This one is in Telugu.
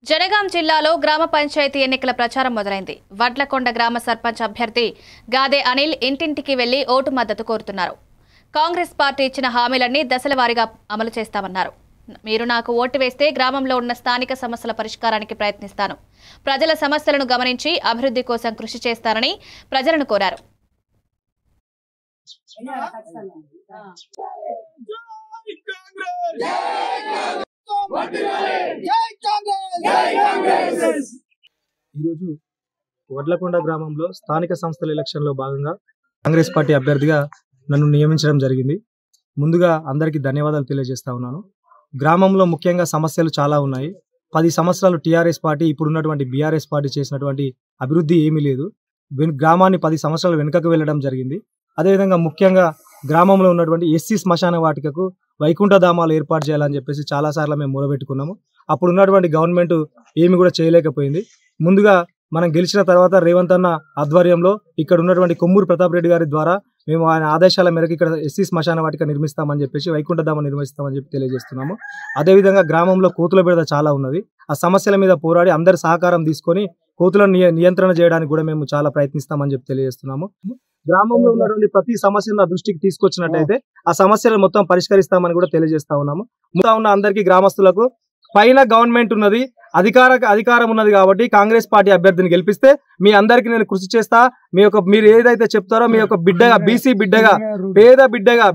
జనగాం జిల్లాలో గ్రామ పంచాయతీ ఎన్నికల ప్రచారం మొదలైంది. వడ్లకొండ గ్రామ సర్పంచ్ అభ్యర్థి గాదే అనిల్ ఇంటింటికి వెళ్లి ఓటు మద్దతు కోరుతున్నారు. కాంగ్రెస్ పార్టీ ఇచ్చిన హామీలన్నీ దశలవారీగా అమలు చేస్తామన్నారు. మీరు నాకు ఓటు వేస్తే గ్రామంలో ఉన్న స్థానిక సమస్యల పరిష్కారానికి ప్రయత్నిస్తాను. ప్రజల సమస్యలను గమనించి అభివృద్ధి కోసం కృషి చేస్తానని ప్రజలను కోరారు. ఈరోజు వడ్లకొండ గ్రామంలో స్థానిక సంస్థల ఎలక్షన్లో భాగంగా కాంగ్రెస్ పార్టీ అభ్యర్థిగా నన్ను నియమించడం జరిగింది. ముందుగా అందరికీ ధన్యవాదాలు తెలియజేస్తా ఉన్నాను. గ్రామంలో ముఖ్యంగా సమస్యలు చాలా ఉన్నాయి. 10 సంవత్సరాలు టీఆర్ఎస్ పార్టీ, ఇప్పుడున్నటువంటి బీఆర్ఎస్ పార్టీ చేసినటువంటి అభివృద్ధి ఏమీ లేదు. గ్రామాన్ని 10 సంవత్సరాలు వెనుకకు వెళ్ళడం జరిగింది. అదేవిధంగా ముఖ్యంగా గ్రామంలో ఉన్నటువంటి ఎస్సీ శ్మశాన వాటికకు వైకుంఠ ధామాలు ఏర్పాటు చేయాలని చెప్పేసి చాలాసార్లు మేము మొదలుపెట్టుకున్నాము. అప్పుడు ఉన్నటువంటి గవర్నమెంట్ ఏమి కూడా చేయలేకపోయింది. ముందుగా మనం గెలిచిన తర్వాత రేవంత్ అన్న ఆధ్వర్యంలో ఇక్కడ ఉన్నటువంటి కొమ్మూరు ప్రతాప్ రెడ్డి గారి ద్వారా మేము ఆయన ఆదేశాల మేరకు ఇక్కడ ఎస్సీ శ్మశాన వాటిక నిర్మిస్తామని చెప్పేసి వైకుంఠ ధామ నిర్మిస్తామని చెప్పి తెలియజేస్తున్నాము. అదేవిధంగా గ్రామంలో కోతుల బెడద చాలా ఉన్నది. ఆ సమస్యల మీద పోరాడి అందరి సహకారం తీసుకొని కోతులను నియంత్రణ చేయడానికి కూడా మేము చాలా ప్రయత్నిస్తామని చెప్పి తెలియజేస్తున్నాము. గ్రామంలో ఉన్నటువంటి ప్రతి సమస్యను నా దృష్టికి తీసుకొచ్చినట్టయితే ఆ సమస్యలను మొత్తం పరిష్కరిస్తామని కూడా తెలియజేస్తా ఉన్నాము. ముందు ఉన్న అందరికీ గ్రామస్తులకు పైన గవర్నమెంట్ ఉన్నది, అధికారం ఉన్నది కాబట్టి కాంగ్రెస్ పార్టీ అభ్యర్థిని గెలిపిస్తే మీ అందరికీ నేను కృషి చేస్తా. మీరు ఏదైతే చెప్తారో మీ యొక్క బిడ్డగా, బీసీ బిడ్డగా, పేద బిడ్డగా,